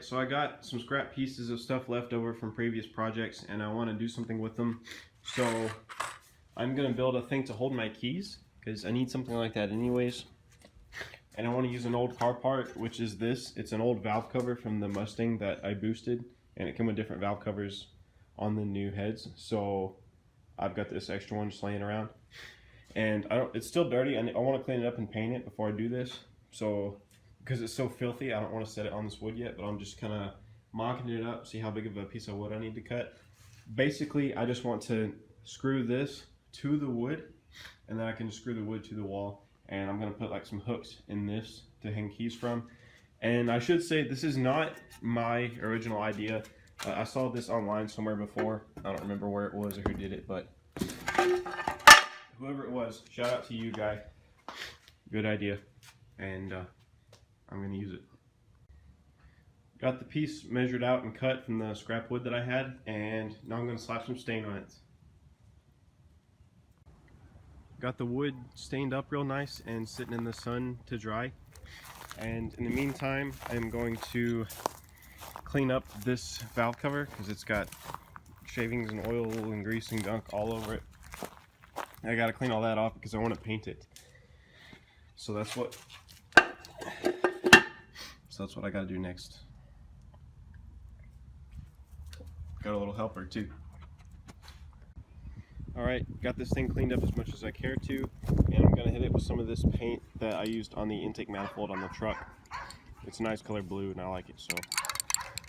Alright, so I got some scrap pieces of stuff left over from previous projects and I want to do something with them. So I'm going to build a thing to hold my keys because I need something like that anyways. And I want to use an old car part, which is this. It's an old valve cover from the Mustang that I boosted, and it came with different valve covers on the new heads. So I've got this extra one just laying around. And it's still dirty. I want to clean it up and paint it before I do this. So because it's so filthy, I don't want to set it on this wood yet, but I'm just kind of mocking it up, see how big of a piece of wood I need to cut. Basically, I just want to screw this to the wood, and then I can just screw the wood to the wall, and I'm going to put like some hooks in this to hang keys from. And I should say, this is not my original idea. I saw this online somewhere before. I don't remember where it was or who did it, but whoever it was, shout out to you, guy. Good idea. And I'm going to use it. Got the piece measured out and cut from the scrap wood that I had, and now I'm going to slap some stain on it. Got the wood stained up real nice and sitting in the sun to dry. And in the meantime, I'm going to clean up this valve cover because it's got shavings and oil and grease and gunk all over it. I got to clean all that off because I want to paint it. So that's what I got to do next. Got a little helper too. Alright, got this thing cleaned up as much as I care to, and I'm going to hit it with some of this paint that I used on the intake manifold on the truck. It's a nice color blue and I like it, so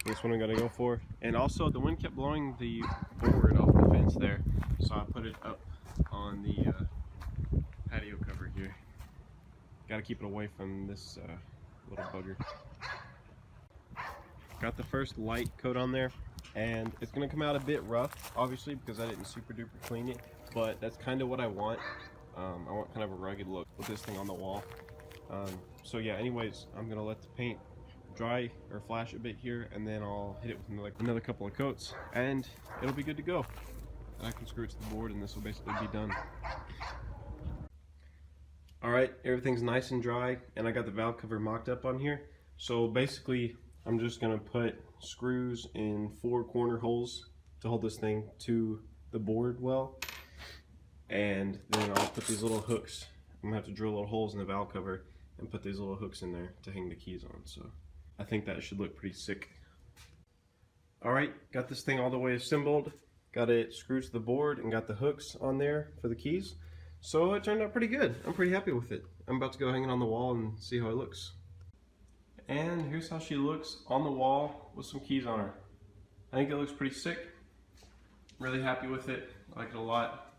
this one I'm going to go for. And also, the wind kept blowing the board off the fence there, so I put it up on the patio cover here. Got to keep it away from this little bugger. Got the first light coat on there, and it's going to come out a bit rough, obviously, because I didn't super duper clean it, but that's kind of what I want. I want kind of a rugged look with this thing on the wall. So yeah, anyways, I'm going to let the paint dry or flash a bit here, and then I'll hit it with another couple of coats, and it'll be good to go. And I can screw it to the board, and this will basically be done. Alright, everything's nice and dry, and I got the valve cover mocked up on here. So basically, I'm just going to put screws in 4 corner holes to hold this thing to the board well. And then I'll put these little hooks. I'm going to have to drill little holes in the valve cover and put these little hooks in there to hang the keys on. So I think that should look pretty sick. Alright, got this thing all the way assembled. Got it screwed to the board and got the hooks on there for the keys. So it turned out pretty good. I'm pretty happy with it. I'm about to go hang it on the wall and see how it looks. And here's how she looks on the wall with some keys on her. I think it looks pretty sick. Really happy with it. I like it a lot.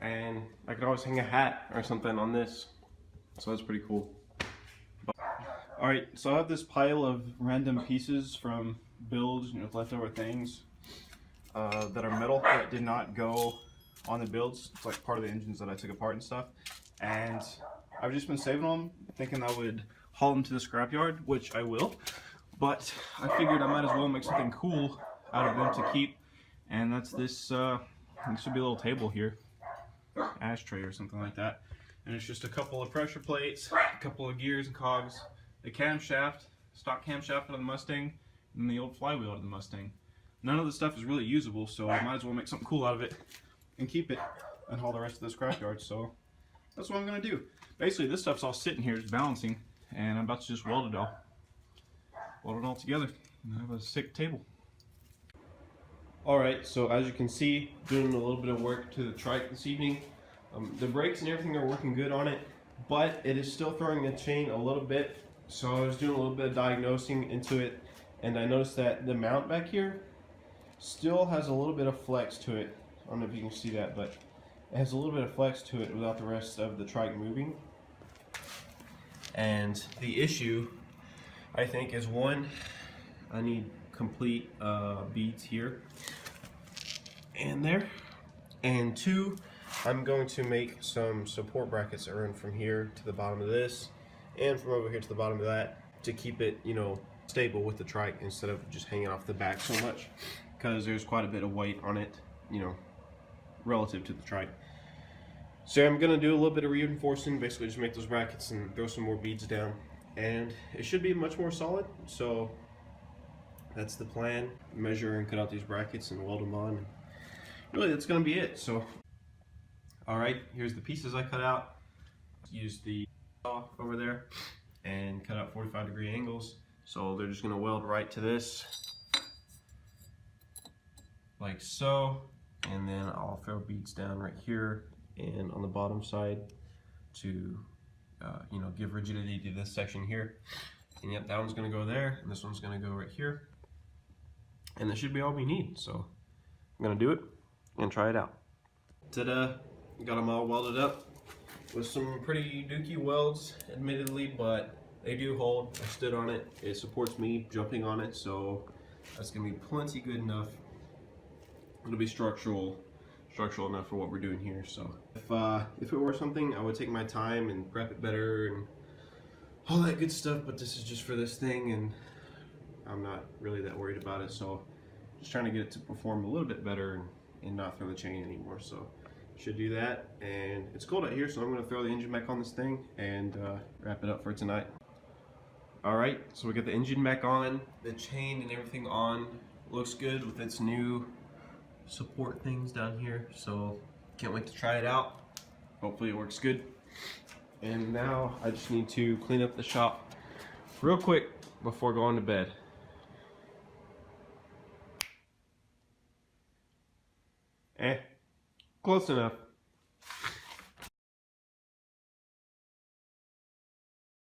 And I could always hang a hat or something on this. So that's pretty cool. Alright, so I have this pile of random pieces from builds, leftover things that are metal that did not go on the builds. It's like part of the engines that I took apart and stuff. And I've just been saving them, thinking I would haul them to the scrapyard, which I will. But I figured I might as well make something cool out of them to keep. And that's this, this should be a little table here. Ashtray or something like that. And it's just a couple of pressure plates, a couple of gears and cogs, a camshaft, stock camshaft out of the Mustang, and the old flywheel out of the Mustang. None of the stuff is really usable, so I might as well make something cool out of it and keep it and haul the rest of the scrapyard. So that's what I'm going to do. Basically, this stuff's all sitting here just balancing, and I'm about to just weld it all together and have a sick table. Alright, so as you can see, doing a little bit of work to the trike this evening. The brakes and everything are working good on it, but it is still throwing the chain a little bit. So I was doing a little bit of diagnosing into it, and I noticed that the mount back here still has a little bit of flex to it. I don't know if you can see that, but it has a little bit of flex to it without the rest of the trike moving. And the issue, I think, is one, I need complete beads here and there, and two, I'm going to make some support brackets that run from here to the bottom of this and from over here to the bottom of that to keep it, stable with the trike instead of just hanging off the back so much, because there's quite a bit of weight on it, relative to the trike. So I'm going to do a little bit of reinforcing, basically just make those brackets and throw some more beads down, and it should be much more solid. So that's the plan. Measure and cut out these brackets and weld them on. Really, that's gonna be it. So, all right, here's the pieces I cut out. Use the saw over there and cut out 45-degree angles. So they're just gonna weld right to this, like so. And then I'll throw beads down right here and on the bottom side to you know, give rigidity to this section here. And yep, that one's gonna go there, and this one's gonna go right here. And that should be all we need. So I'm gonna do it and try it out. Ta-da! Got them all welded up with some pretty dookie welds, admittedly, but they do hold. I stood on it. It supports me jumping on it, so that's gonna be plenty good enough. It'll be structural enough for what we're doing here. So if it were something, I would take my time and prep it better and all that good stuff, but this is just for this thing, and I'm not really that worried about it. So just trying to get it to perform a little bit better and not throw the chain anymore. So should do that. And it's cold out here, so I'm going to throw the engine back on this thing and wrap it up for tonight. Alright, so we got the engine back on, the chain and everything on. Looks good with its new support things down here, so can't wait to try it out. Hopefully it works good. And now I just need to clean up the shop real quick before going to bed. Close enough.